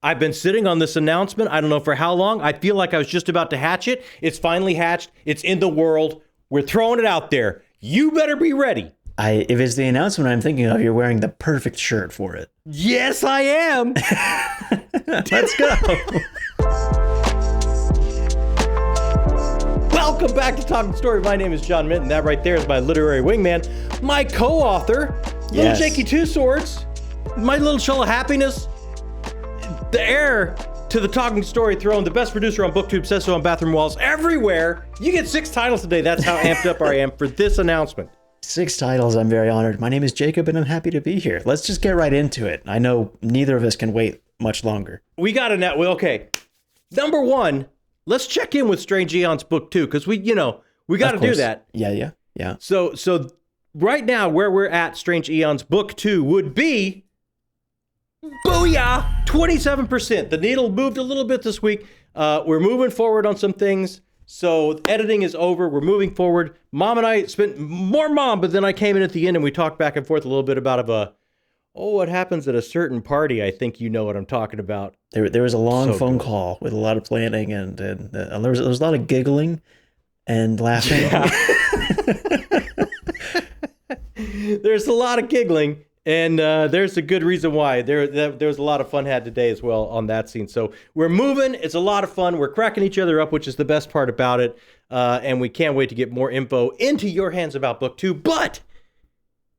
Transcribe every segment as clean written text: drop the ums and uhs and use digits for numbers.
I've been sitting on this announcement. I don't know for how long. I feel like I was just about to hatch it. It's finally hatched. It's in the world. We're throwing it out there. You better be ready. If it's the announcement I'm thinking of, you're wearing the perfect shirt for it. Yes, I am. Let's go. Welcome back to Talking Story. My name is John Minton. That right there is my literary wingman, my co-author, Little Jakey Two Swords, my little show of happiness, the heir to the Talking Story throne, the best producer on BookTube, says so on bathroom walls, everywhere. You get 6 titles today. That's how amped up I am for this announcement. 6 titles. I'm very honored. My name is Jacob, and I'm happy to be here. Let's just get right into it. I know neither of us can wait much longer. We got to okay. Number 1, let's check in with Strange Eons book 2, because we got to do that. Yeah. So right now, where we're at, Strange Eons book 2 would be, booyah, 27%. The needle moved a little bit this week. We're moving forward on some things. So editing is over. We're moving forward. Mom and I spent more but then I came in at the end and we talked back and forth a little bit about what happens at a certain party. I think you know what I'm talking about. There was a long phone call with a lot of planning and there was a lot of giggling and laughing. Yeah. There's a lot of giggling. And there's a good reason why. There's a lot of fun had today as well on that scene. So we're moving. It's a lot of fun. We're cracking each other up, which is the best part about it. And we can't wait to get more info into your hands about book 2. But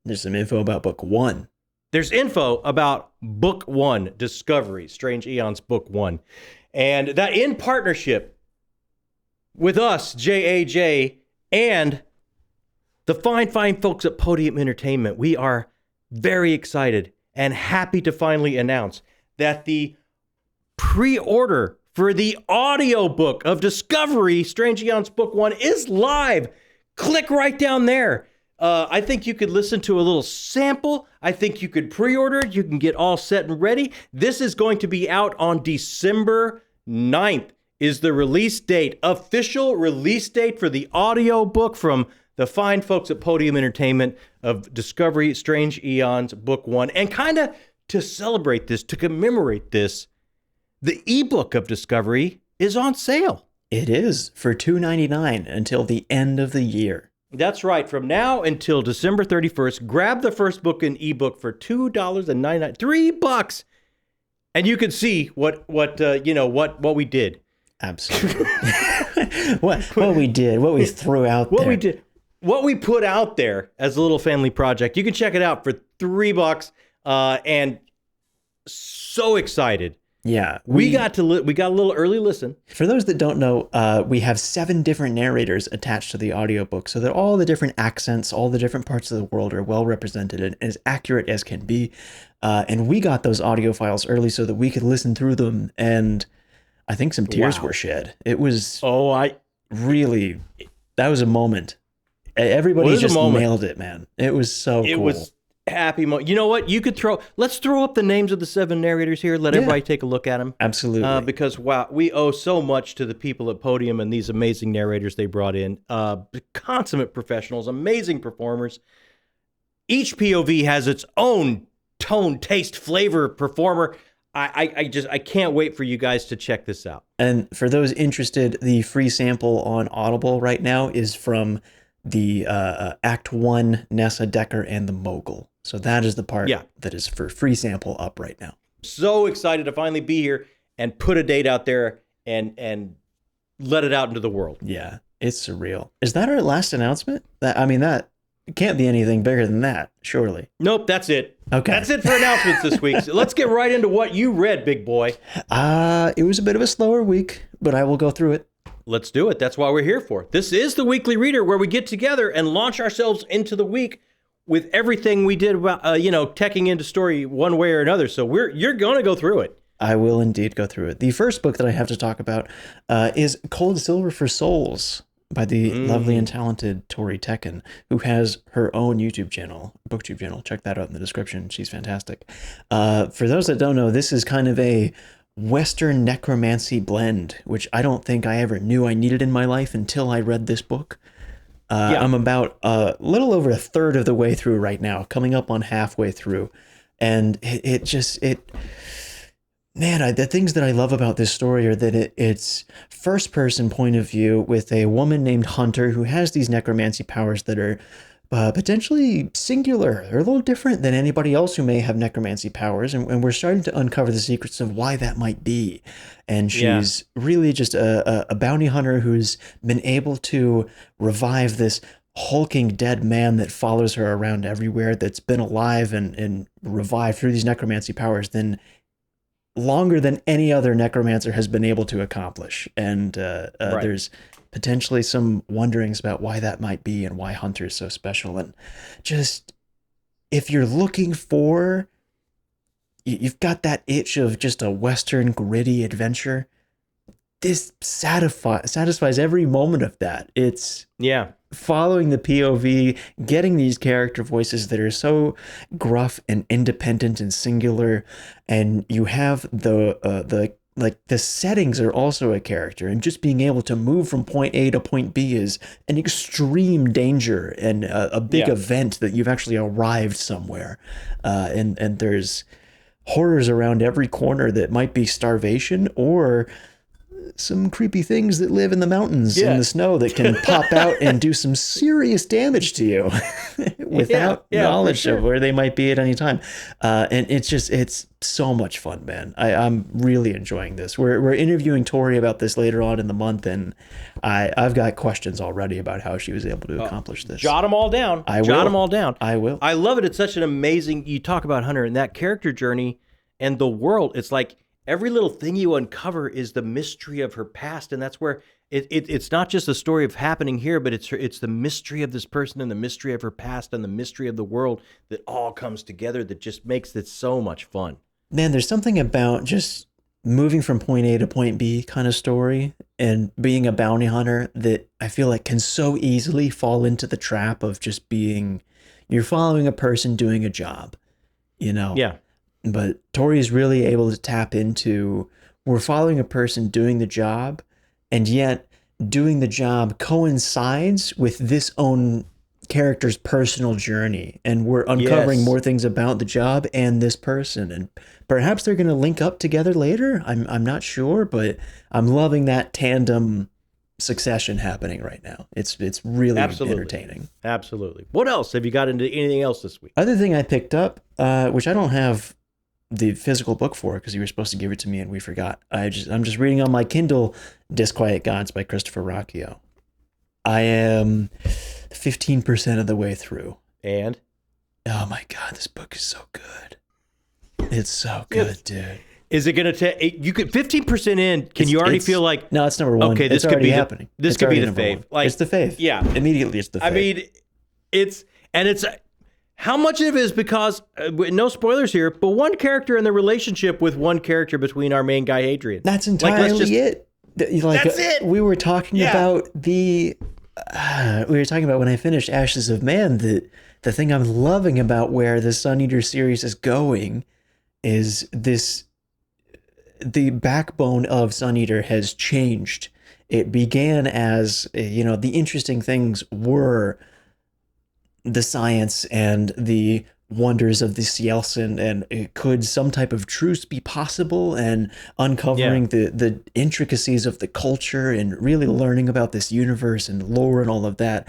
there's some info about book 1. There's info about book 1, Discovery, Strange Eons book 1. And that in partnership with us, JAJ, and the fine folks at Podium Entertainment, we are very excited and happy to finally announce that the pre-order for the audiobook of Discovery, Strange Eons Book 1 is live. Click right down there. I think you could listen to a little sample. I think you could pre-order it. You can get all set and ready. This is going to be out on December 9th is the release date, official release date for the audiobook from the fine folks at Podium Entertainment of Discovery, Strange Eons, Book 1. And kind of to celebrate this, to commemorate this, the ebook of Discovery is on sale. It is for $2.99 until the end of the year. That's right. From now until December 31st, grab the first book in ebook for $2.99, $3, and you can see what we did. Absolutely. what we did, what we threw out there. What we did. What we put out there as a little family project. You can check it out for $3, and so excited. Yeah, we got a little early listen. For those that don't know, we have 7 different narrators attached to the audiobook, so that all the different accents, all the different parts of the world are well represented and as accurate as can be. And we got those audio files early so that we could listen through them, and I think some tears were shed. It was that was a moment. Everybody just nailed it, man. It was so cool. It was happy moment. You know what? Let's throw up the names of the 7 narrators here. Let everybody take a look at them. Absolutely. Because, wow, we owe so much to the people at Podium and these amazing narrators they brought in. Consummate professionals, amazing performers. Each POV has its own tone, taste, flavor, performer. I can't wait for you guys to check this out. And for those interested, the free sample on Audible right now is from the Act 1, Nessa Decker and the Mogul. So that is the part that is for free sample up right now. So excited to finally be here and put a date out there and let it out into the world. Yeah, it's surreal. Is that our last announcement? That can't be anything bigger than that, surely. Nope, that's it. Okay. That's it for announcements this week. So let's get right into what you read, big boy. It was a bit of a slower week, but I will go through it. Let's do it. That's why we're here for. This is the Weekly Reader, where we get together and launch ourselves into the week with everything we did about, teching into story one way or another. So you're going to go through it. I will indeed go through it. The first book that I have to talk about is Cold Silver for Souls by the lovely and talented Tori Tekken, who has her own YouTube channel, booktube channel. Check that out in the description. She's fantastic. For those that don't know, this is kind of a Western necromancy blend, which I don't think I ever knew I needed in my life until I read this book. I'm about a little over a third of the way through right now, coming up on halfway through. And it Man, the things that I love about this story are that it's first person point of view with a woman named Hunter who has these necromancy powers that are potentially singular. They're a little different than anybody else who may have necromancy powers. And we're starting to uncover the secrets of why that might be. And she's really just a bounty hunter who's been able to revive this hulking dead man that follows her around everywhere, that's been alive and revived through these necromancy powers then longer than any other necromancer has been able to accomplish. And there's potentially some wonderings about why that might be and why Hunter is so special. And just, if you're looking for, you've got that itch of just a Western gritty adventure, this satisfies every moment of that. It's following the POV, getting these character voices that are so gruff and independent and singular, and you have the settings are also a character, and just being able to move from point A to point B is an extreme danger and a big event that you've actually arrived somewhere, and there's horrors around every corner that might be starvation or some creepy things that live in the mountains in the snow that can pop out and do some serious damage to you without knowledge of where they might be at any time. And it's so much fun, man. I'm really enjoying this. We're interviewing Tori about this later on in the month, and I've got questions already about how she was able to accomplish this. Jot them all down. I will. Jot them all down. I will. I love it. It's such an amazing, you talk about Hunter and that character journey and the world. It's like, every little thing you uncover is the mystery of her past, and that's where it's not just a story of happening here, but it's the mystery of this person and the mystery of her past and the mystery of the world that all comes together that just makes it so much fun. Man, there's something about just moving from point A to point B kind of story and being a bounty hunter that I feel like can so easily fall into the trap of just being, you're following a person doing a job, you know? Yeah. But Tori's really able to tap into, we're following a person doing the job, and yet doing the job coincides with this own character's personal journey. And we're uncovering more things about the job and this person. And perhaps they're going to link up together later. I'm not sure, but I'm loving that tandem succession happening right now. It's really entertaining. Absolutely. What else? Have you got into anything else this week? Other thing I picked up, which I don't have the physical book for because you were supposed to give it to me and we forgot. I'm just reading on my Kindle Disquiet Gods by Christopher Rocchio. I am 15% of the way through. And? Oh my God, this book is so good. It's so good, dude. Is it going to take, you could 15% in, can you already feel like, no, it's number one. Okay, this it's could be happening. This could be the fave. Like, it's the fave. Yeah. Immediately it's the fave. I mean, it's how much of it is because, no spoilers here, but one character in the relationship with one character between our main guy, Adrian. That's entirely it. That's it. We were talking about when I finished Ashes of Man, that the thing I'm loving about where the Sun Eater series is going is the backbone of Sun Eater has changed. It began as, the interesting things were the science and the wonders of the Cielsen, and could some type of truce be possible, and uncovering the intricacies of the culture and really learning about this universe and lore and all of that.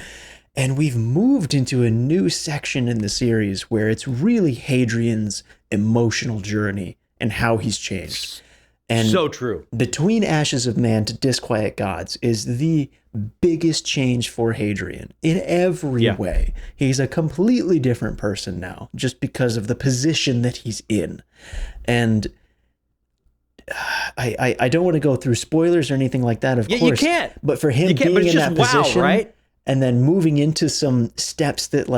And we've moved into a new section in the series where it's really Hadrian's emotional journey and how he's changed. And so true. Between Ashes of Man to Disquiet Gods is the biggest change for Hadrian in every way. He's a completely different person now just because of the position that he's in. And I don't want to go through spoilers or anything like that, of course. You can't. But for him being in that position, right? And then moving into some steps that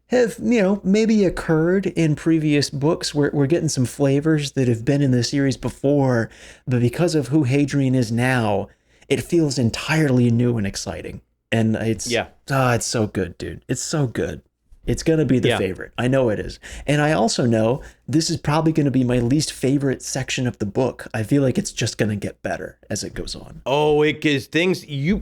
have, maybe occurred in previous books. We're getting some flavors that have been in the series before, but because of who Hadrian is now, it feels entirely new and exciting. And it's so good, dude. It's so good. It's going to be the favorite. I know it is. And I also know this is probably going to be my least favorite section of the book. I feel like it's just going to get better as it goes on. Oh, it is things a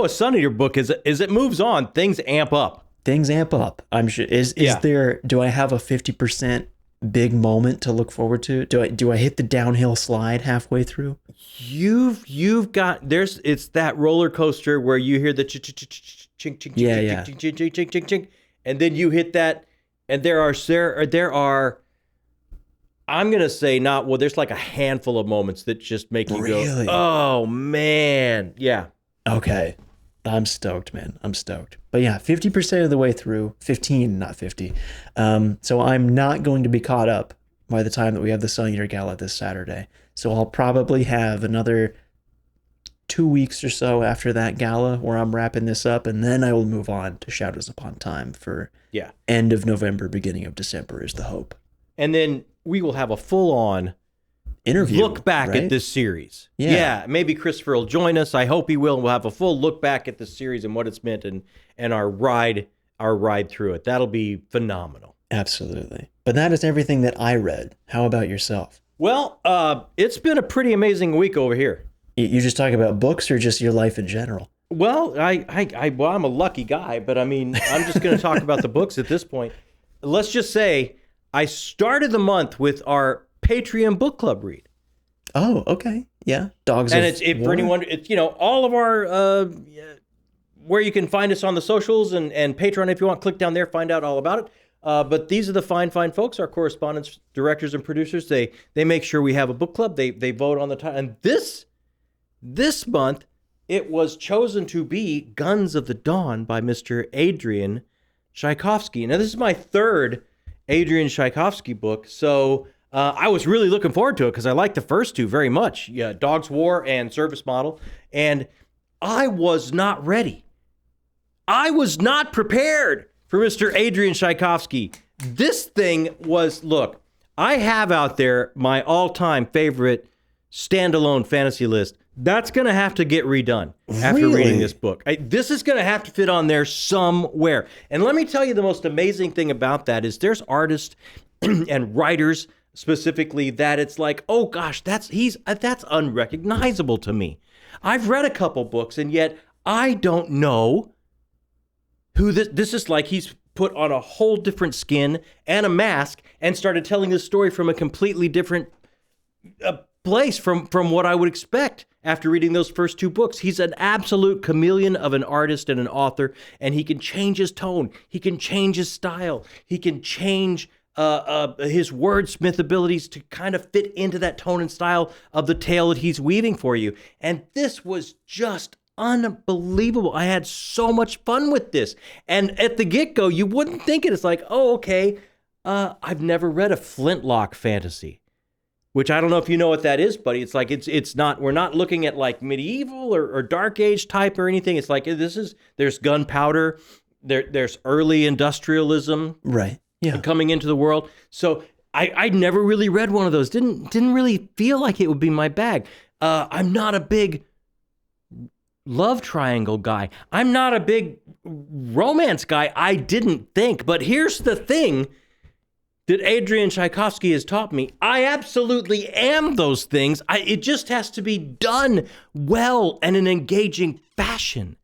Sun Eater book as it moves on, things amp up. Things amp up. I'm sure. Do I have a 50% big moment to look forward to? Do I hit the downhill slide halfway through? You've got it's that roller coaster where you hear the chink chink chink Yeah, chink yeah. chink chink chink chink chink chink, and then you hit that, and there are I'm gonna say there's like a handful of moments that just make you Really? go, oh man, yeah. Okay. I'm stoked, man. I'm stoked. But yeah, 50% of the way through, 15, not 50. So I'm not going to be caught up by the time that we have the Sun Eater Gala this Saturday. So I'll probably have another 2 weeks or so after that gala where I'm wrapping this up, and then I will move on to Shadows Upon Time for end of November, beginning of December is the hope. And then we will have a full-on interview look back at this series. Yeah, maybe Christopher will join us. I hope he will. We'll have a full look back at the series and what it's meant, and our ride through it. That'll be phenomenal. Absolutely. But that is everything that I read. How about yourself? Well, it's been a pretty amazing week over here. You just talk about books or just your life in general? Well, I'm a lucky guy, but I mean, I'm just going to talk about the books at this point. Let's just say I started the month with our Patreon book club read. Oh, okay. Yeah. Dogs and of it's War. for anyone, it's, all of our, where you can find us on the socials and Patreon. If you want, click down there, find out all about it. But these are the fine folks, our correspondents, directors, and producers. They make sure we have a book club. They vote on the time. And this month, it was chosen to be Guns of the Dawn by Mr. Adrian Tchaikovsky. Now, this is my third Adrian Tchaikovsky book, so I was really looking forward to it because I liked the first two very much. Yeah, Dog's War and Service Model. And I was not ready. I was not prepared for Mr. Adrian Tchaikovsky. This thing was, look, I have out there my all-time favorite standalone fantasy list. That's going to have to get redone after reading this book. This is going to have to fit on there somewhere. And let me tell you, the most amazing thing about that is there's artists and writers specifically that it's like, oh gosh, that's unrecognizable to me. I've read a couple books and yet I don't know who this is. Like he's put on a whole different skin and a mask and started telling this story from a completely different place from what I would expect after reading those first two books. He's an absolute chameleon of an artist and an author, and he can change his tone. He can change his style. He can change his wordsmith abilities to kind of fit into that tone and style of the tale that he's weaving for you. And this was just unbelievable. I had so much fun with this. And at the get-go, you wouldn't think it. It's like, oh, okay, I've never read a flintlock fantasy. Which I don't know if you know what that is, buddy. It's like it's not. We're not looking at like medieval or dark age type or anything. It's like there's gunpowder, there's early industrialism, right? Yeah, coming into the world. So I never really read one of those. Didn't really feel like it would be my bag. I'm not a big love triangle guy. I'm not a big romance guy. I didn't think. But here's the thing that Adrian Tchaikovsky has taught me. I absolutely am those things. It just has to be done well and in an engaging fashion.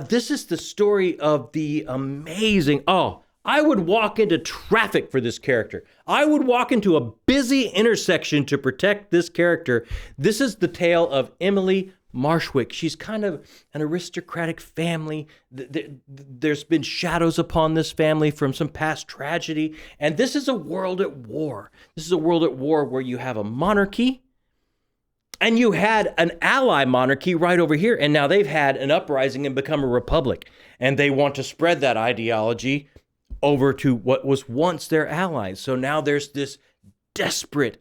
This is the story of the amazing, I would walk into traffic for this character. I would walk into a busy intersection to protect this character. This is the tale of Emily Marshwick. She's kind of an aristocratic family. There's been shadows upon this family from some past tragedy. And this is a world at war. This is a world at war where you have a monarchy and you had an ally monarchy right over here. And now they've had an uprising and become a republic. And they want to spread that ideology over to what was once their allies. So now there's this desperate,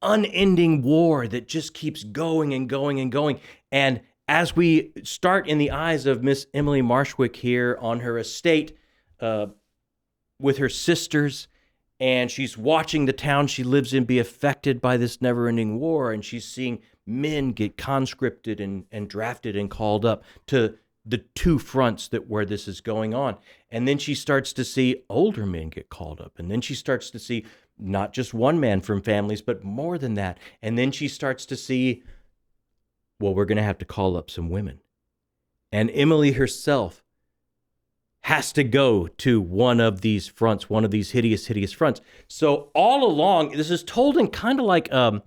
unending war that just keeps going and going and going. And as we start in the eyes of Miss Emily Marshwick here on her estate with her sisters, and she's watching the town she lives in be affected by this never-ending war, and she's seeing men get conscripted and drafted and called up to the two fronts where this is going on. And then she starts to see older men get called up. And then she starts to see not just one man from families, but more than that. And then she starts to see, well, we're going to have to call up some women. And Emily herself has to go to one of these fronts, one of these hideous, hideous fronts. So all along, this is told in kind of like a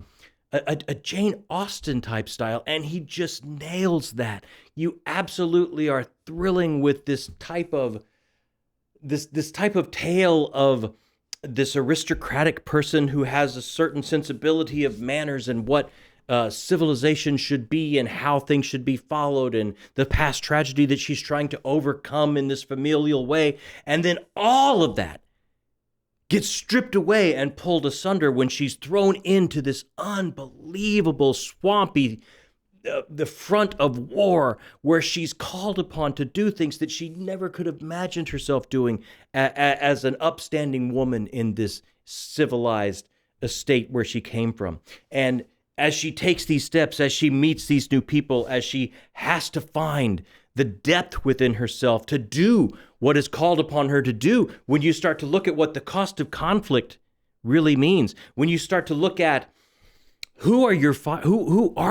Jane Austen type style, and he just nails that. You absolutely are thrilling with this type of tale of this aristocratic person who has a certain sensibility of manners and what civilization should be and how things should be followed, and the past tragedy that she's trying to overcome in this familial way. And then all of that gets stripped away and pulled asunder when she's thrown into this unbelievable swampy the front of war, where she's called upon to do things that she never could have imagined herself doing as an upstanding woman in this civilized estate where she came from. And as she takes these steps, as she meets these new people, as she has to find the depth within herself to do what is called upon her to do, when you start to look at what the cost of conflict really means, when you start to look at who are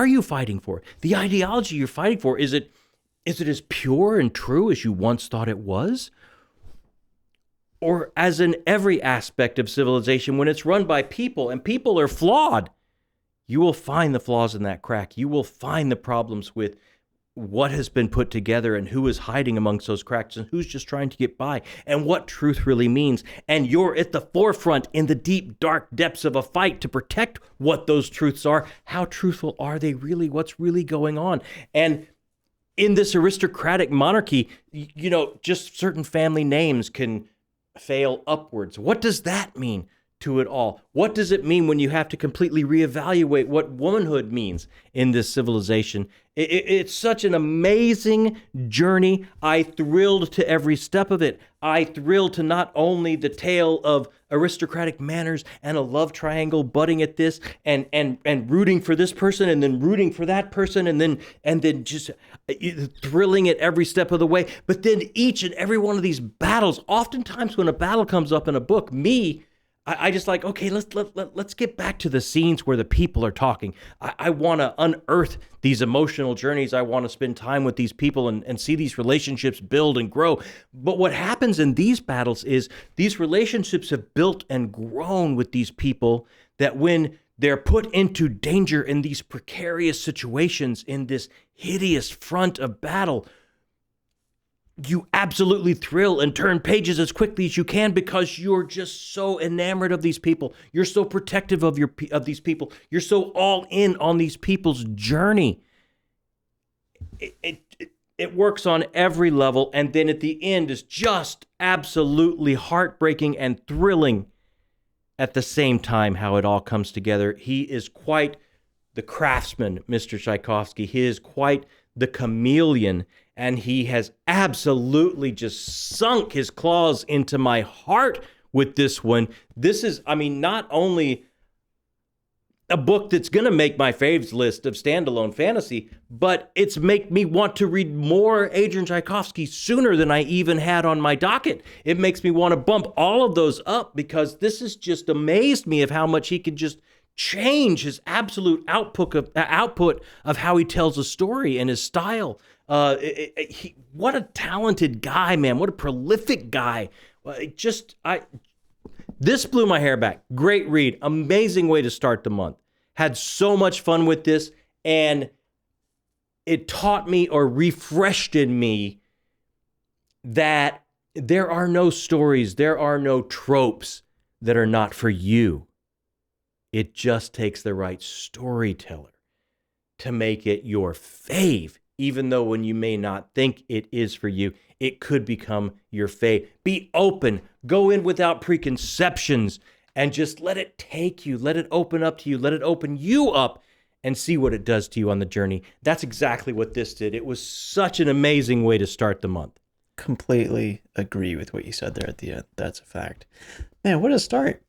you fighting for? The ideology you're fighting for, is it as pure and true as you once thought it was? Or as in every aspect of civilization, when it's run by people and people are flawed, you will find the flaws in that crack. You will find the problems with what has been put together and who is hiding amongst those cracks and who's just trying to get by and what truth really means. And you're at the forefront in the deep, dark depths of a fight to protect what those truths are. How truthful are they really? What's really going on? And in this aristocratic monarchy, just certain family names can fail upwards. What does that mean to it all? What does it mean when you have to completely reevaluate what womanhood means in this civilization? It's such an amazing journey. I thrilled to every step of it. I thrilled to not only the tale of aristocratic manners and a love triangle butting at this and rooting for this person and then rooting for that person and then just thrilling at every step of the way. But then each and every one of these battles, oftentimes when a battle comes up in a book, I just like, okay, let's get back to the scenes where the people are talking. I want to unearth these emotional journeys. I want to spend time with these people and see these relationships build and grow. But what happens in these battles is these relationships have built and grown with these people, that when they're put into danger in these precarious situations, in this hideous front of battle, you absolutely thrill and turn pages as quickly as you can, because you're just so enamored of these people. You're so protective of these people. You're so all in on these people's journey. It works on every level, and then at the end is just absolutely heartbreaking and thrilling at the same time, how it all comes together. He is quite the craftsman, Mr. Tchaikovsky. He is quite the chameleon, and he has absolutely just sunk his claws into my heart with this one. This is, not only a book that's going to make my faves list of standalone fantasy, but it's make me want to read more Adrian Tchaikovsky sooner than I even had on my docket. It makes me want to bump all of those up, because this has just amazed me of how much he can just change his absolute output of how he tells a story and his style. What a talented guy, man. What a prolific guy. This blew my hair back. Great read. Amazing way to start the month. Had so much fun with this, and it taught me, or refreshed in me, that there are no stories, there are no tropes that are not for you. It just takes the right storyteller to make it your fave, even though when you may not think it is for you, it could become your fave. Be open, go in without preconceptions, and just let it take you, let it open up to you, let it open you up, and see what it does to you on the journey. That's exactly what this did. It was such an amazing way to start the month. Completely agree with what you said there at the end. That's a fact. Man, what a start.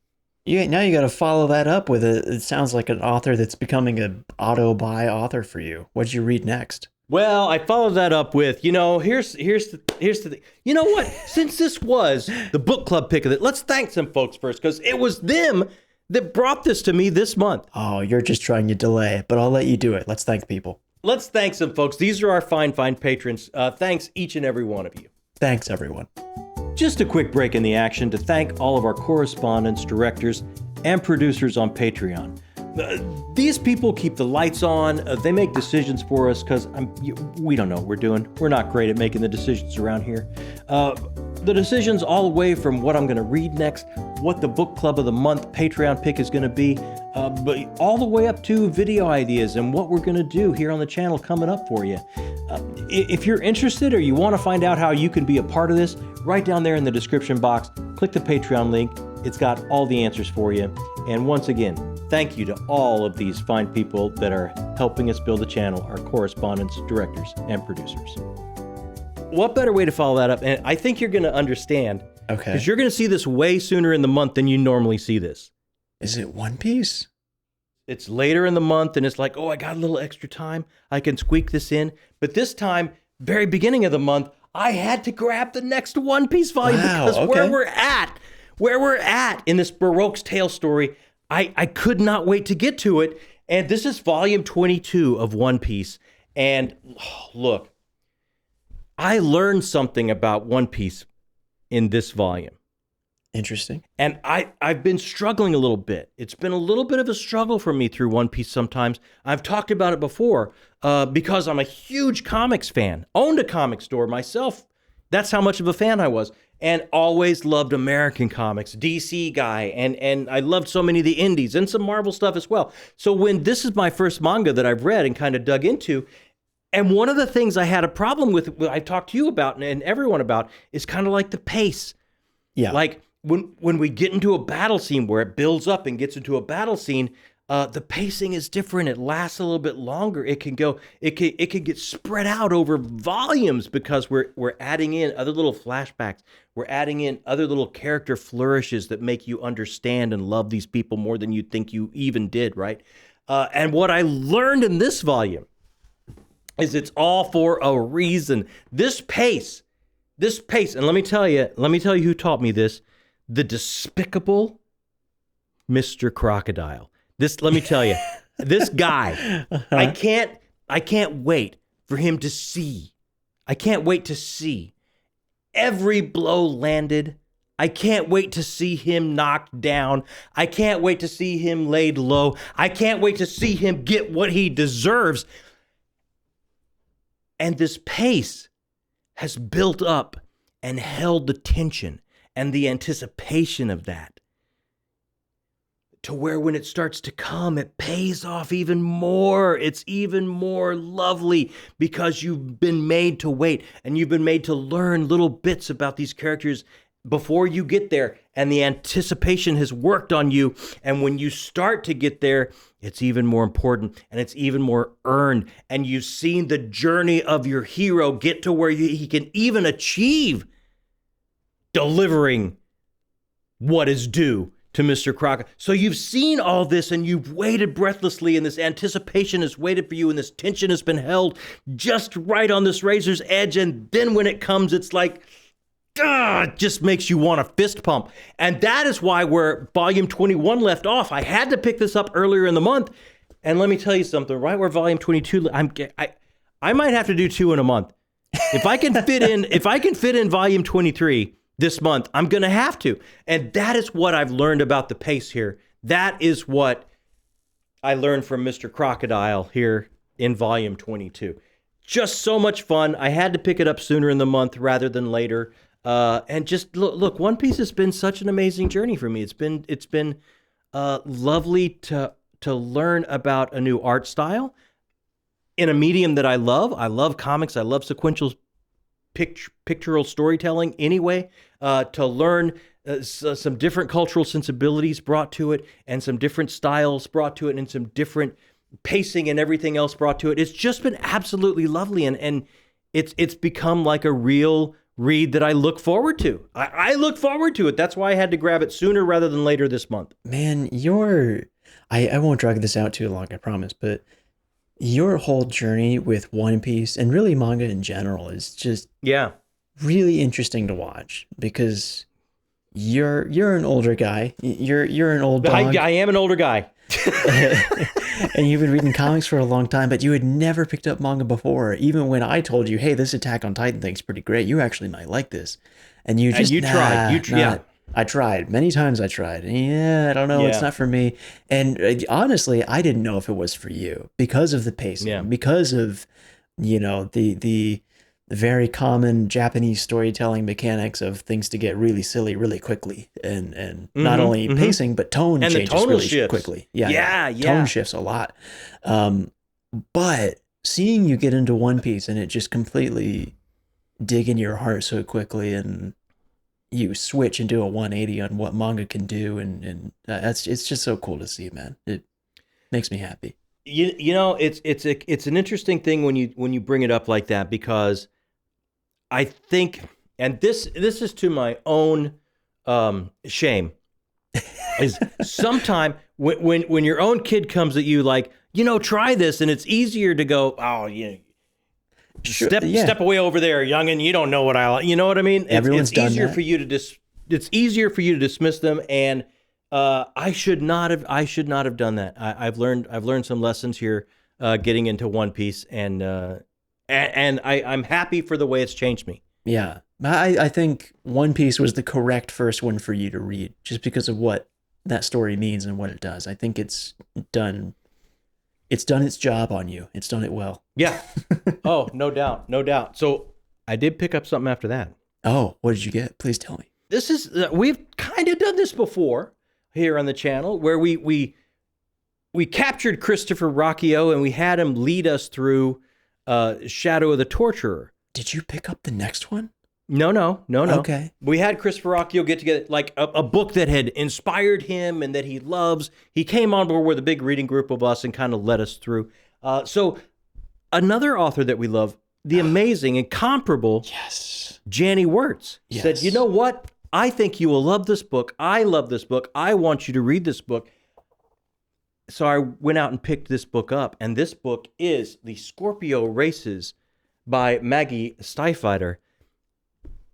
Now you got to follow that up with it sounds like an author that's becoming an auto-buy author for you. What'd you read next? Well, I followed that up with, here's the thing. You know what? Since this was the book club pick of it, let's thank some folks first, because it was them that brought this to me this month. Oh, you're just trying to delay, but I'll let you do it. Let's thank people. Let's thank some folks. These are our fine patrons. Thanks each and every one of you. Thanks, everyone. Just a quick break in the action to thank all of our correspondents, directors, and producers on Patreon. These people keep the lights on. They make decisions for us because we don't know what we're doing. We're not great at making the decisions around here. The decisions all the way from what I'm going to read next, what the book club of the month Patreon pick is going to be, but all the way up to video ideas and what we're going to do here on the channel coming up for you. If you're interested or you want to find out how you can be a part of this, right down there in the description box, click the Patreon link. It's got all the answers for you. And once again, thank you to all of these fine people that are helping us build the channel, our correspondents, directors, and producers. What better way to follow that up? And I think you're going to understand. Okay. Because you're going to see this way sooner in the month than you normally see this. Is it One Piece? It's later in the month, and it's like, oh, I got a little extra time. I can squeak this in. But this time, very beginning of the month, I had to grab the next One Piece volume because where we're at in this Baroque's Tale story, I could not wait to get to it. And this is volume 22 of One Piece. And look, I learned something about One Piece in this volume. Interesting. And I've been struggling a little bit. It's been a little bit of a struggle for me through One Piece sometimes. I've talked about it before because I'm a huge comics fan. Owned a comic store myself. That's how much of a fan I was. And always loved American comics, DC guy. And I loved so many of the indies and some Marvel stuff as well. So when this is my first manga that I've read and kind of dug into, and one of the things I had a problem with, I talked to you about and everyone about, is kind of like the pace. Yeah. Like when we get into a battle scene where it builds up and gets into a battle scene, the pacing is different. It lasts a little bit longer. It can get spread out over volumes because we're adding in other little flashbacks. We're adding in other little character flourishes that make you understand and love these people more than you think you even did, right? And what I learned in this volume is it's all for a reason. This pace, and let me tell you who taught me this, the despicable Mr. Crocodile. Let me tell you, this guy, I can't wait for him to see. I can't wait to see every blow landed. I can't wait to see him knocked down. I can't wait to see him laid low. I can't wait to see him get what he deserves. And this pace has built up and held the tension and the anticipation of that to where when it starts to come, it pays off even more. It's even more lovely because you've been made to wait and you've been made to learn little bits about these characters before you get there, and the anticipation has worked on you. And when you start to get there, it's even more important and it's even more earned. And you've seen the journey of your hero get to where he can even achieve delivering what is due to Mr. Crocker. So you've seen all this and you've waited breathlessly, and this anticipation has waited for you, and this tension has been held just right on this razor's edge. And then when it comes, it's like, it just makes you want to fist pump. And that is why where volume 21 left off, I had to pick this up earlier in the month. And let me tell you something, right where volume 22, I might have to do 2 in a month. If I can fit in volume 23 this month, I'm going to have to. And that is what I've learned about the pace here. That is what I learned from Mr. Crocodile here in volume 22. Just so much fun. I had to pick it up sooner in the month rather than later. And just look, One Piece has been such an amazing journey for me. It's been lovely to learn about a new art style in a medium that I love. I love comics. I love sequential pictorial storytelling anyway, to learn some different cultural sensibilities brought to it, and some different styles brought to it, and some different pacing and everything else brought to it. It's just been absolutely lovely, and it's become like a real read that I look forward to. I look forward to it. That's why I had to grab it sooner rather than later this month. Man, I won't drag this out too long, I promise, but your whole journey with One Piece and really manga in general is just really interesting to watch, because you're an older guy. You're an old dog. I am an older guy. And you've been reading comics for a long time, but you had never picked up manga before. Even when I told you, hey, this Attack on Titan thing's pretty great, you actually might like this. And you just, tried. Yeah. I tried. Many times I tried. Yeah, I don't know. It's not for me. And honestly, I didn't know if it was for you because of the pacing, because of, the very common Japanese storytelling mechanics of things to get really silly really quickly, and not only pacing but tone and changes really shifts quickly. Tone shifts a lot. But seeing you get into One Piece and it just completely dig in your heart so quickly, and you switch and do a 180 on what manga can do, and it's just so cool to see, man. It makes me happy. It's an interesting thing when you bring it up like that, because I think, and this is to my own shame, is sometime when your own kid comes at you like, try this, and it's easier to go, oh, yeah, step away over there, youngin'. You don't know what I like. You know what I mean? Everyone's done that. It's easier for you to dismiss them, and I should not have done that. I've learned some lessons here, getting into One Piece, and I'm happy for the way it's changed me. Yeah, I think One Piece was the correct first one for you to read, just because of what that story means and what it does. I think it's done its job on you. It's done it well. Yeah. Oh, no doubt. So I did pick up something after that. Oh, what did you get? Please tell me. This is we've kind of done this before here on the channel, where we captured Christopher Rocchio and we had him lead us through Shadow of the Torturer. Did you pick up the next one? No. Okay. We had Christopher Rocchio get together, like a book that had inspired him and that he loves. He came on board with a big reading group of us and kind of led us through. So another author that we love, the amazing, incomparable Janny Wirtz, said, you know what? I think you will love this book. I love this book. I want you to read this book. So I went out and picked this book up, and this book is The Scorpio Races by Maggie Stiefvater.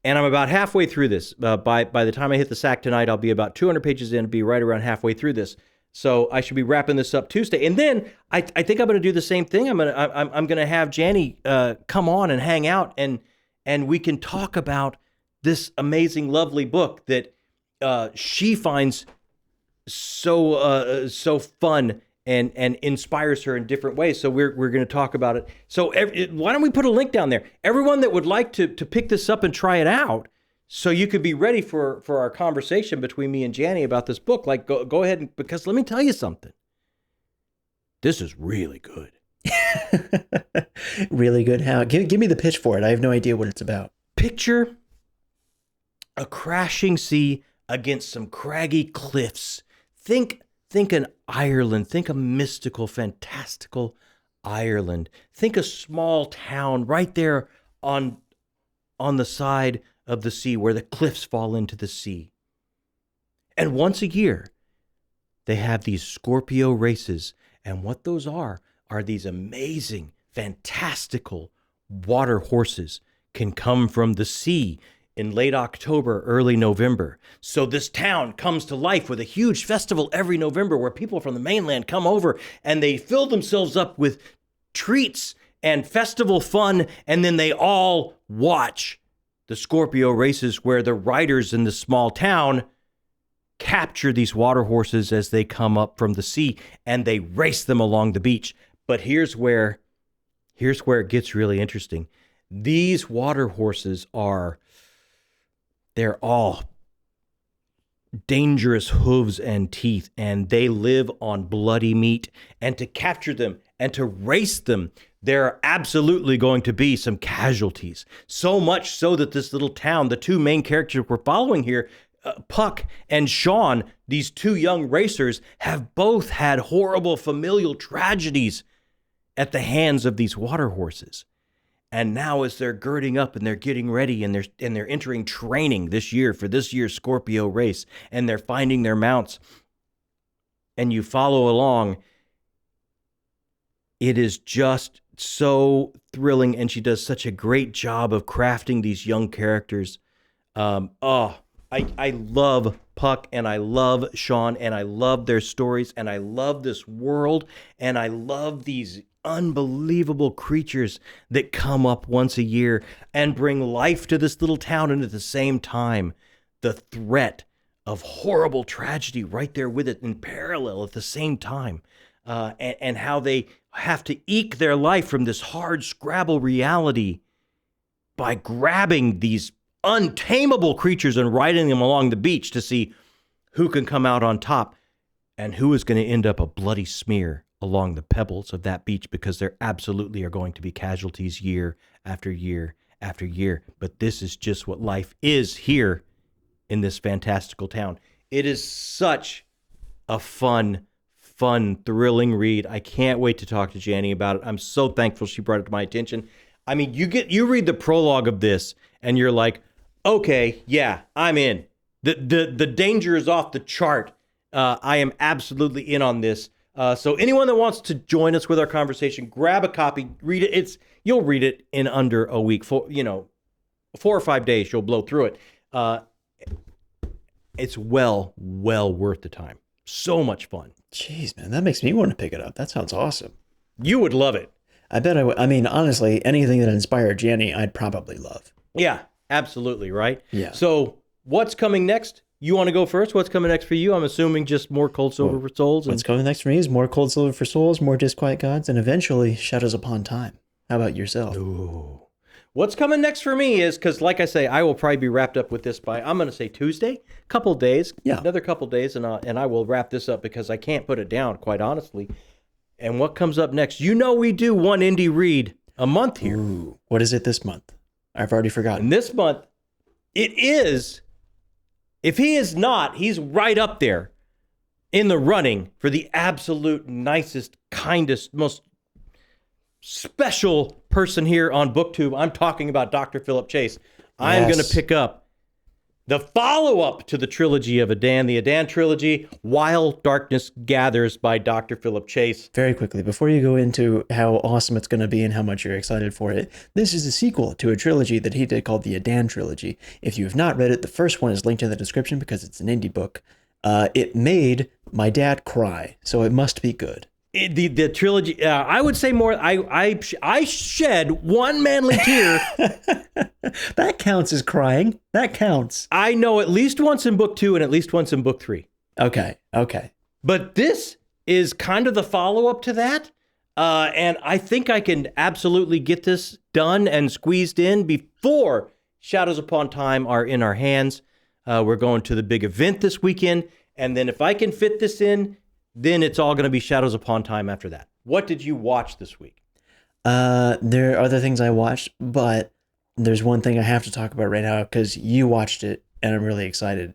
And I'm about halfway through this. By the time I hit the sack tonight, I'll be about 200 pages in, be right around halfway through this. So I should be wrapping this up Tuesday. And then I think I'm going to do the same thing. I'm going to have Janny come on and hang out, and we can talk about this amazing, lovely book that she finds so fun and inspires her in different ways. So we're going to talk about it. So why don't we put a link down there? Everyone that would like to pick this up and try it out, so you could be ready for our conversation between me and Janny about this book, like go ahead, because let me tell you something. This is really good. Really good. How? Give me the pitch for it. I have no idea what it's about. Picture a crashing sea against some craggy cliffs. Think an Ireland. Think a mystical, fantastical Ireland. Think a small town right there on the side of the sea where the cliffs fall into the sea. And once a year, they have these Scorpio races. And what those are these amazing, fantastical water horses can come from the sea in late October, early November. So this town comes to life with a huge festival every November where people from the mainland come over and they fill themselves up with treats and festival fun, and then they all watch the Scorpio races, where the riders in the small town capture these water horses as they come up from the sea, and they race them along the beach. But here's where it gets really interesting. These water horses they're all dangerous hooves and teeth, and they live on bloody meat. And to capture them and to race them, there are absolutely going to be some casualties. So much so that this little town, the two main characters we're following here, Puck and Sean, these two young racers, have both had horrible familial tragedies at the hands of these water horses. And now, as they're girding up and they're getting ready and they're entering training this year for this year's Scorpio race, and they're finding their mounts, and you follow along, it is just so thrilling. And she does such a great job of crafting these young characters. I love Puck, and I love Sean, and I love their stories, and I love this world, and I love these unbelievable creatures that come up once a year and bring life to this little town, and at the same time, the threat of horrible tragedy right there with it in parallel at the same time, and how they have to eke their life from this hard Scrabble reality by grabbing these untamable creatures and riding them along the beach to see who can come out on top and who is going to end up a bloody smear along the pebbles of that beach, because there absolutely are going to be casualties year after year after year. But this is just what life is here in this fantastical town. It is such a fun, thrilling read. I can't wait to talk to Janny about it. I'm so thankful she brought it to my attention. I mean, you read the prologue of this and you're like, okay, yeah, I'm in. The danger is off the chart. I am absolutely in on this. So anyone that wants to join us with our conversation, grab a copy, read it. You'll read it in under a week. 4 or 5 days, you'll blow through it. It's well worth the time. So much fun. Jeez, man, that makes me want to pick it up. That sounds awesome. You would love it. I bet I would. I mean, honestly, anything that inspired Janny, I'd probably love. Yeah, absolutely, right? Yeah. So what's coming next? You want to go first? What's coming next for you? I'm assuming just more Cold Silver for Souls. What's coming next for me is more Cold Silver for Souls, more Disquiet Gods, and eventually Shadows Upon Time. How about yourself? Ooh. What's coming next for me is, because like I say, I will probably be wrapped up with this by, I'm going to say Tuesday, couple days, another couple days, and I will wrap this up because I can't put it down, quite honestly. And what comes up next? You know we do one indie read a month here. Ooh. What is it this month? I've already forgotten. And this month, it is, if he is not, he's right up there in the running for the absolute nicest, kindest, most special person here on BookTube. I'm talking about Dr. Philip Chase. I'm going to pick up the follow-up to the trilogy of Adan, the Adan trilogy, While Darkness Gathers by Dr. Philip Chase. Very quickly, before you go into how awesome it's going to be and how much you're excited for it, this is a sequel to a trilogy that he did called the Adan trilogy. If you have not read it, the first one is linked in the description because it's an indie book. It made my dad cry, so it must be good. The trilogy, I would say more. I shed one manly tear. That counts as crying. That counts. I know at least once in book 2 and at least once in book 3. Okay. But this is kind of the follow-up to that. And I think I can absolutely get this done and squeezed in before Shadows Upon Time are in our hands. We're going to the big event this weekend. And then if I can fit this in, then it's all going to be Shadows Upon Time after that. What did you watch this week? There are other things I watched, but there's one thing I have to talk about right now because you watched it and I'm really excited.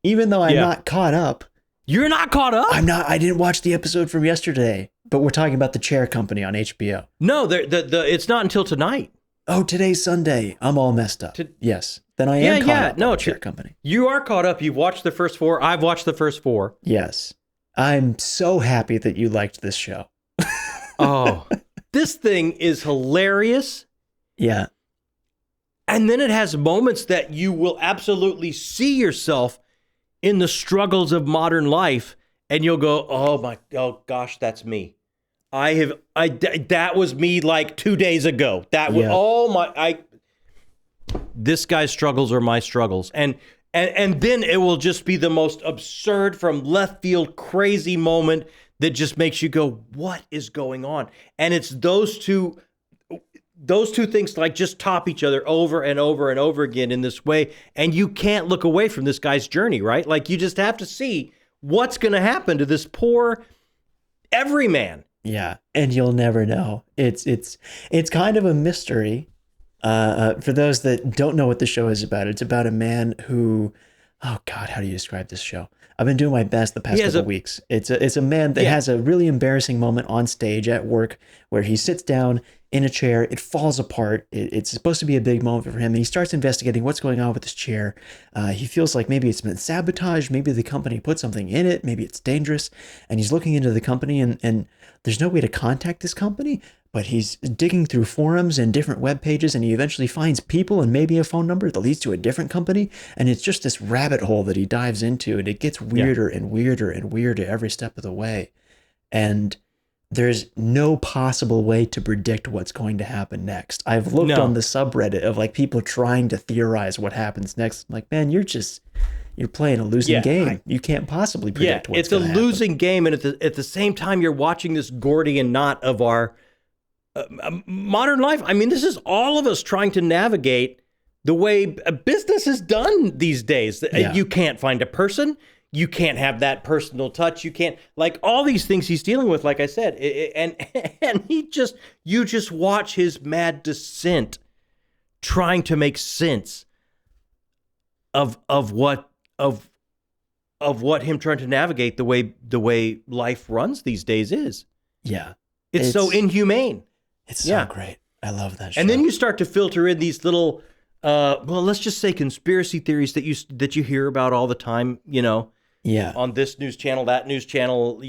Even though I'm not caught up. You're not caught up? I'm not. I didn't watch the episode from yesterday, but we're talking about The Chair Company on HBO. No, it's not until tonight. Oh, today's Sunday. I'm all messed up. Yes. Then I am caught up on The Chair Company. You are caught up. You've watched the first 4. I've watched the first 4. Yes. I'm so happy that you liked this show. Oh, this thing is hilarious. Yeah. And then it has moments that you will absolutely see yourself in the struggles of modern life. And you'll go, oh gosh, that's me. That was me like 2 days ago. That was, this guy's struggles are my struggles. And then it will just be the most absurd from left field crazy moment that just makes you go, what is going on? And it's those two things like just top each other over and over and over again in this way. And you can't look away from this guy's journey, right? Like you just have to see what's going to happen to this poor everyman. Yeah. And you'll never know. It's kind of a mystery. For those that don't know what the show is about, it's about a man who, oh God, how do you describe this show? I've been doing my best the past couple of weeks. It's a man that has a really embarrassing moment on stage at work where he sits down in a chair, it falls apart. It's supposed to be a big moment for him, and he starts investigating what's going on with this chair. He feels like maybe it's been sabotaged, maybe the company put something in it, maybe it's dangerous, and he's looking into the company, and there's no way to contact this company, but he's digging through forums and different web pages, and he eventually finds people and maybe a phone number that leads to a different company, and it's just this rabbit hole that he dives into, and it gets weirder and weirder and weirder every step of the way. And there's no possible way to predict what's going to happen next. I've looked on the subreddit of like people trying to theorize what happens next. I'm like, man, you're playing a losing game. You can't possibly predict what's going to happen. It's a losing game, and at the same time, you're watching this Gordian knot of our modern life. I mean, this is all of us trying to navigate the way business is done these days. Yeah. You can't find a person. You can't have that personal touch. You can't, like, all these things he's dealing with, like I said, and you just watch his mad descent trying to make sense of what him trying to navigate the way life runs these days is. Yeah. It's so inhumane. It's so great. I love that show. And then you start to filter in these little, let's just say conspiracy theories that you hear about all the time, Yeah. On this news channel, that news channel,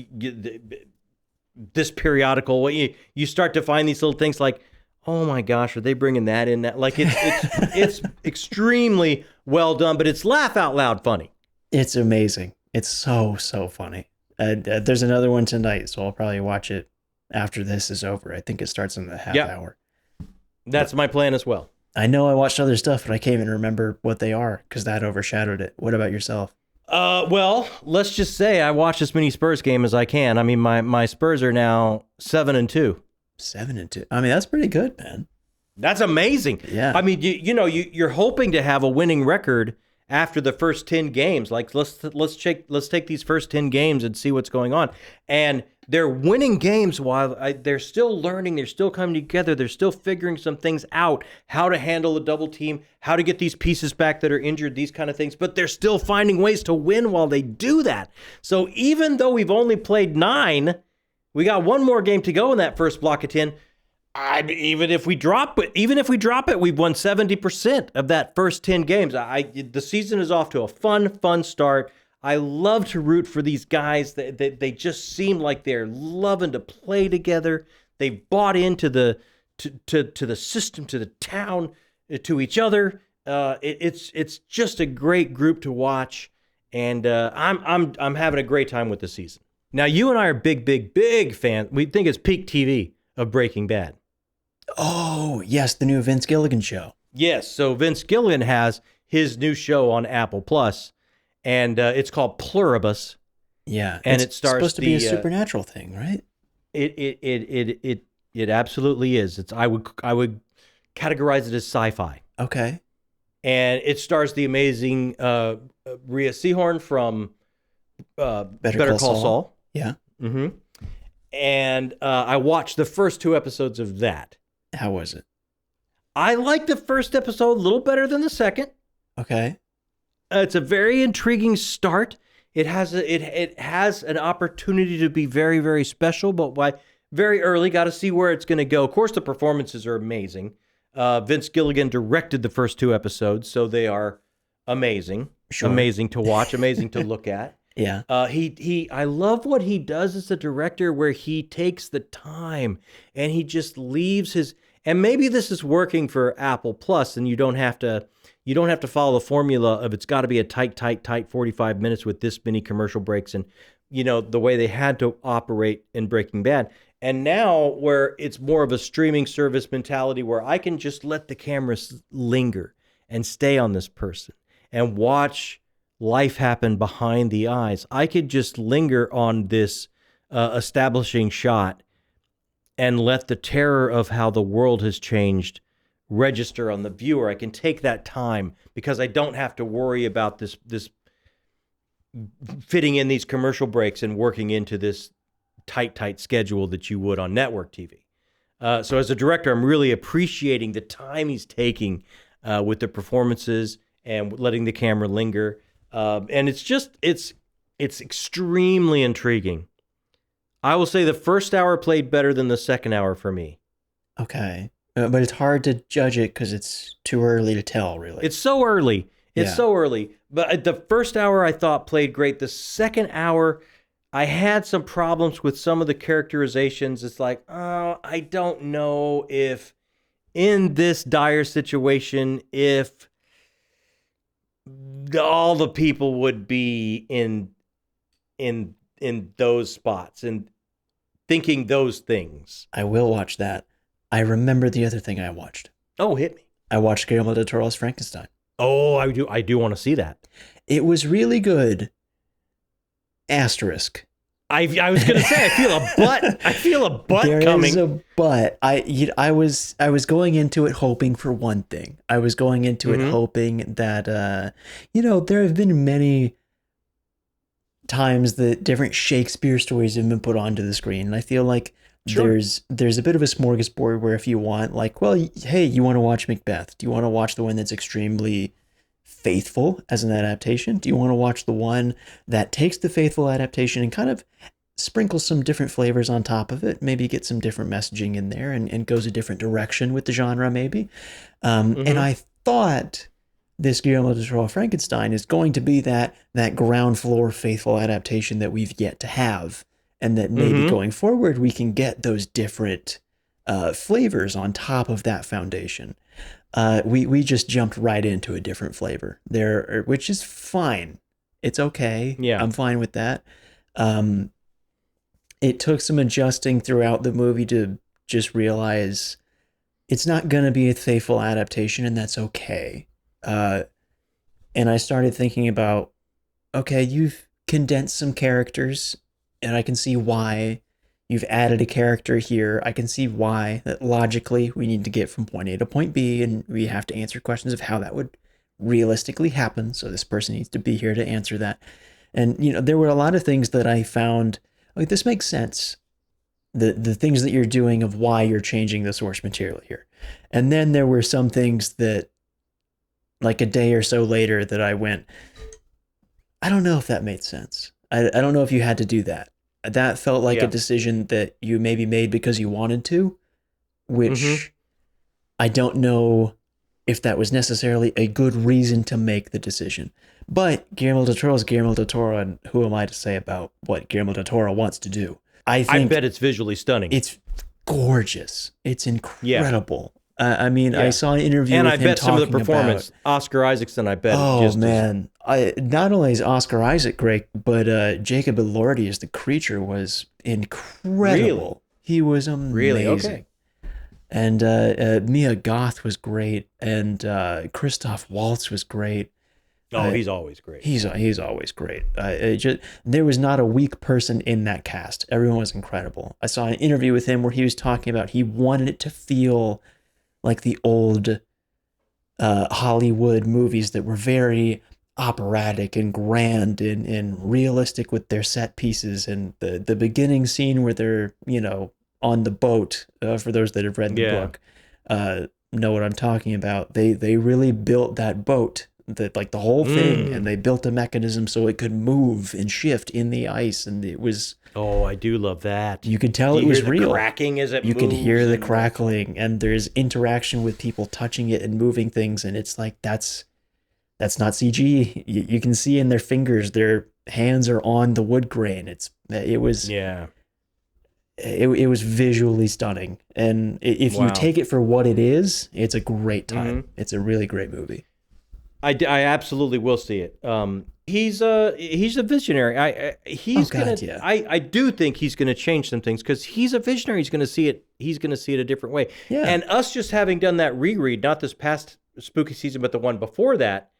this periodical. You start to find these little things like, oh my gosh, are they bringing that in? That like it's extremely well done, but it's laugh out loud funny. It's amazing. It's so funny. There's another one tonight, so I'll probably watch it after this is over. I think it starts in the half hour. That's my plan as well. I know I watched other stuff, but I can't even remember what they are because that overshadowed it. What about yourself? Well, let's just say I watched as many Spurs game as I can. I mean, my Spurs are now 7-2. 7-2. I mean, that's pretty good, man. That's amazing. Yeah. I mean, you're hoping to have a winning record after the first 10 games. Like, let's take these first 10 games and see what's going on. And they're winning games while they're still learning. They're still coming together. They're still figuring some things out, how to handle a double team, how to get these pieces back that are injured, these kind of things. But they're still finding ways to win while they do that. So even though we've only played 9, we got one more game to go in that first block of 10. Even if we drop it, we've won 70% of that first 10 games. The season is off to a fun start. I love to root for these guys. They just seem like they're loving to play together. They've bought into the system, to the town, to each other. It's just a great group to watch, and I'm having a great time with the season. Now, you and I are big fans. We think it's peak TV of Breaking Bad. Oh, yes, the new Vince Gilligan show. Yes, so Vince Gilligan has his new show on Apple Plus, and it's called Pluribus. Yeah, and it's supposed to be a supernatural thing, right? It absolutely is. I would categorize it as sci-fi. Okay. And it stars the amazing Rhea Seehorn from Better Call Saul. Yeah. Mm-hmm. And I watched the first 2 episodes of that. How was it? I liked the first episode a little better than the second. Okay. It's a very intriguing start. It has an opportunity to be very, very special, but by very early, got to see where it's going to go. Of course, the performances are amazing. Vince Gilligan directed the first 2 episodes, so they are amazing. Sure. Amazing to watch, amazing to look at. Yeah. I love what he does as a director, where he takes the time and he just leaves his, and maybe this is working for Apple Plus, and you don't have to follow the formula of it's got to be a tight 45 minutes with this many commercial breaks, and the way they had to operate in Breaking Bad. And now where it's more of a streaming service mentality, where I can just let the cameras linger and stay on this person and watch life happen behind the eyes. I could just linger on this establishing shot and let the terror of how the world has changed register on the viewer. I can take that time because I don't have to worry about this fitting in these commercial breaks and working into this tight schedule that you would on network TV. So as a director, I'm really appreciating the time he's taking with the performances and letting the camera linger. And it's extremely intriguing. I will say the first hour played better than the second hour for me. Okay. But it's hard to judge it because it's too early to tell, really. It's so early. It's Yeah. so early. But the first hour I thought played great. The second hour, I had some problems with some of the characterizations. It's like, oh, I don't know if in this dire situation, if all the people would be in those spots and thinking those things. I will watch that. I remember the other thing I watched. Oh, hit me. I watched Guillermo del Toro's Frankenstein. Oh, I do want to see that. It was really good. Asterisk. I was gonna say I feel a butt There coming. is a but. I was going into it hoping for one thing. I was going into it hoping that there have been many times that different Shakespeare stories have been put onto the screen, and I feel like there's a bit of a smorgasbord where if you want, like, well, hey, you want to watch Macbeth? Do you want to watch the one that's extremely faithful as an adaptation? Do you want to watch the one that takes the faithful adaptation and kind of sprinkles some different flavors on top of it, maybe get some different messaging in there and goes a different direction with the genre maybe? And I thought this Guillermo del Toro Frankenstein is going to be that ground floor faithful adaptation that we've yet to have, and that maybe going forward we can get those different flavors on top of that foundation. We just jumped right into a different flavor there, which is fine. It's okay. Yeah. I'm fine with that. It took some adjusting throughout the movie to just realize it's not going to be a faithful adaptation, and that's okay. And I started thinking about, okay, you've condensed some characters, and I can see why. You've added a character here. I can see why that logically we need to get from point A to point B, and we have to answer questions of how that would realistically happen. So this person needs to be here to answer that. And, there were a lot of things that I found, like, this makes sense. The things that you're doing of why you're changing the source material here. And then there were some things that, like a day or so later, that I went, I don't know if that made sense. I don't know if you had to do that. That felt like a decision that you maybe made because you wanted to, which I don't know if that was necessarily a good reason to make the decision. But Guillermo del Toro is Guillermo del Toro, and who am I to say about what Guillermo del Toro wants to do? I bet it's visually stunning. It's gorgeous. It's incredible. I saw an interview and with I him bet some of the talking performance, about, Oscar Isaacson, I bet. Oh, man. Not only is Oscar Isaac great, but Jakob Elordi as the creature was incredible. Really? He was amazing. Really? Okay. And Mia Goth was great, and Christoph Waltz was great. Oh, he's always great. He's always great. There was not a weak person in that cast. Everyone was incredible. I saw an interview with him where he was talking about he wanted it to feel like the old Hollywood movies that were very operatic and grand and realistic with their set pieces, and the beginning scene where they're on the boat, for those that have read the book know what I'm talking about. They really built that boat, that like the whole thing, and they built a mechanism so it could move and shift in the ice, and it was, oh, I do love that. you could tell it was real. Cracking as it you moves, could hear the crackling, and there's interaction with people touching it and moving things, and it's like that's not CG. You can see in their fingers, their hands are on the wood grain. It was visually stunning, and if you take it for what it is, it's a great time. It's a really great movie. I absolutely will see it. He's a visionary. I do think he's gonna change some things because he's a visionary. He's gonna see it. He's gonna see it a different way. Yeah. And us just having done that reread, not this past spooky season, but the one before that.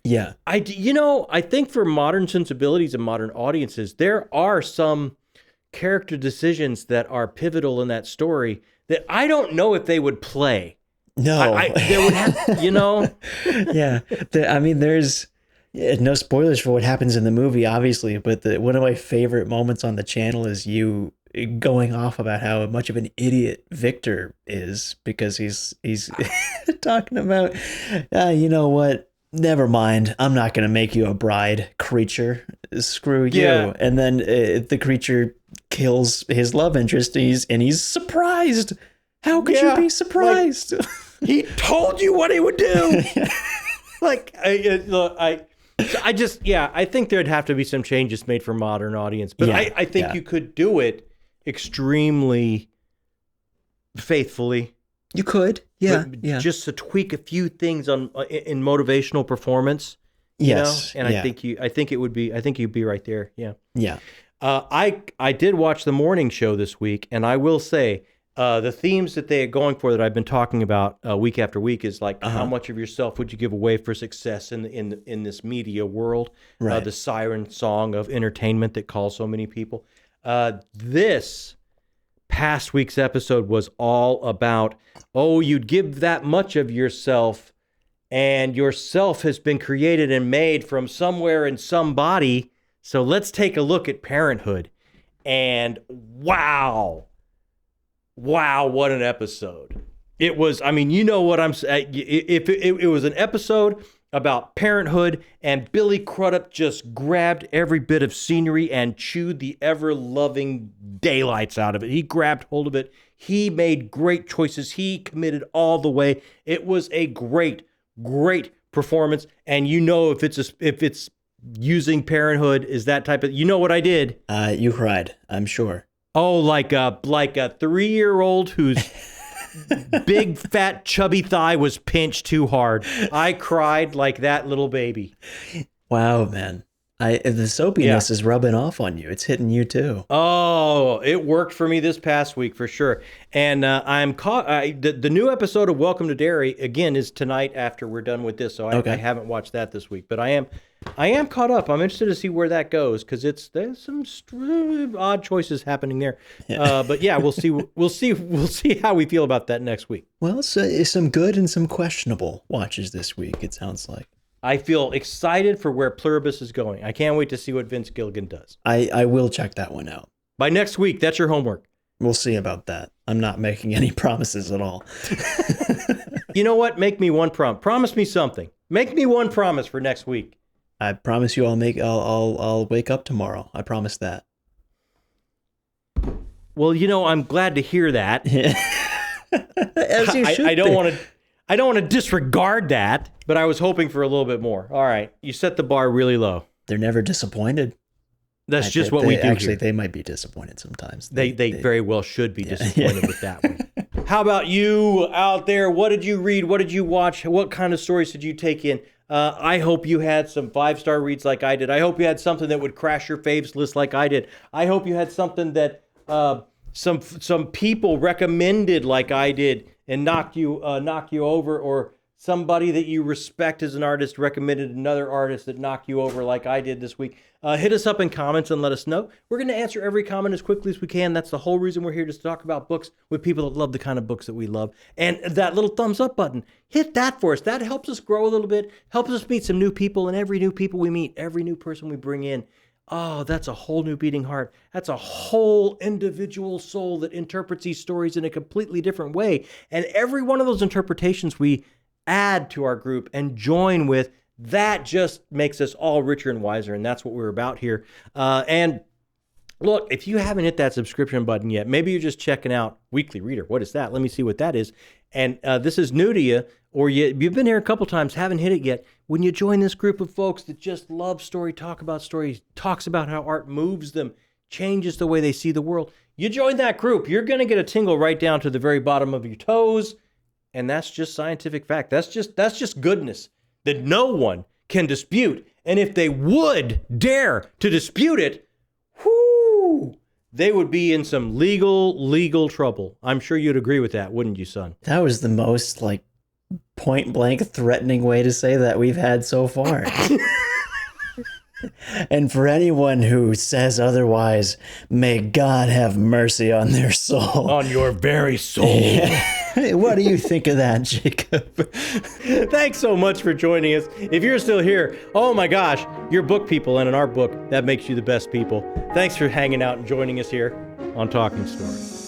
Yeah. I think for modern sensibilities and modern audiences, there are some character decisions that are pivotal in that story that I don't know if they would play. No, they would have, Yeah, there's no spoilers for what happens in the movie, obviously, but one of my favorite moments on the channel is you going off about how much of an idiot Victor is, because he's talking about, you know what? Never mind. I'm not going to make you a bride, creature. Screw you. Yeah. And then the creature kills his love interest, and he's surprised. How could you be surprised? Like, he told you what he would do. Like, I think there'd have to be some changes made for modern audience, but I think you could do it extremely faithfully. You could, yeah. Just to tweak a few things in motivational performance. Yes, I think you'd be right there. Yeah. Yeah. I did watch the morning show this week, and I will say the themes that they are going for that I've been talking about week after week is like how much of yourself would you give away for success in this media world? Right. The siren song of entertainment that calls so many people. This past week's episode was all about, you'd give that much of yourself, and yourself has been created and made from somewhere in somebody. So let's take a look at parenthood. And wow, what an episode. It was, you know what I'm saying. If it was an episode about parenthood, and Billy Crudup just grabbed every bit of scenery and chewed the ever-loving daylights out of it. He grabbed hold of it. He made great choices. He committed all the way. It was a great performance. And if it's using parenthood is that type of, what I did. You cried, I'm sure. Oh, like a 3-year-old whose big, fat, chubby thigh was pinched too hard. I cried like that little baby. Wow, man. The soapiness is rubbing off on you. It's hitting you too. Oh, it worked for me this past week for sure. And I'm caught. The new episode of Welcome to Derry again is tonight after we're done with this. So I haven't watched that this week, but I am caught up. I'm interested to see where that goes because there's some odd choices happening there. But yeah, we'll see how we feel about that next week. Well, it's some good and some questionable watches this week. It sounds like. I feel excited for where Pluribus is going. I can't wait to see what Vince Gilligan does. I will check that one out. By next week, that's your homework. We'll see about that. I'm not making any promises at all. You know what? Make me one promise. Promise me something. Make me one promise for next week. I promise you I'll wake up tomorrow. I promise that. Well, I'm glad to hear that. As you should I don't want to disregard that, but I was hoping for a little bit more. All right. You set the bar really low. They're never disappointed. That's just what we do actually, here. They might be disappointed sometimes. They very well should be disappointed with that one. How about you out there? What did you read? What did you watch? What kind of stories did you take in? I hope you had some 5-star reads like I did. I hope you had something that would crash your faves list like I did. I hope you had something that some people recommended like I did and knock you over, or somebody that you respect as an artist recommended another artist that knocked you over like I did this week. Hit us up in comments and let us know. We're going to answer every comment as quickly as we can. That's the whole reason we're here, to talk about books with people that love the kind of books that we love. And that little thumbs up button, hit that for us. That helps us grow a little bit, helps us meet some new people, and every new people we meet, every new person we bring in, oh, that's a whole new beating heart. That's a whole individual soul that interprets these stories in a completely different way. And every one of those interpretations we add to our group and join with, that just makes us all richer and wiser. And that's what we're about here. And look, if you haven't hit that subscription button yet, maybe you're just checking out Weekly Reader. What is that? Let me see what that is. And this is new to you, or you've been here a couple times, haven't hit it yet. When you join this group of folks that just love story, talk about stories, talks about how art moves them, changes the way they see the world, you join that group, you're going to get a tingle right down to the very bottom of your toes. And that's just scientific fact. That's just goodness that no one can dispute. And if they would dare to dispute it, whoo, they would be in some legal trouble. I'm sure you'd agree with that, wouldn't you, son? That was the most point blank threatening way to say that we've had so far. And for anyone who says otherwise, may God have mercy on their soul. On your very soul. What do you think of that, Jacob? Thanks so much for joining us. If you're still here, oh my gosh, you're book people, and in our book, that makes you the best people. Thanks for hanging out and joining us here on Talking Story.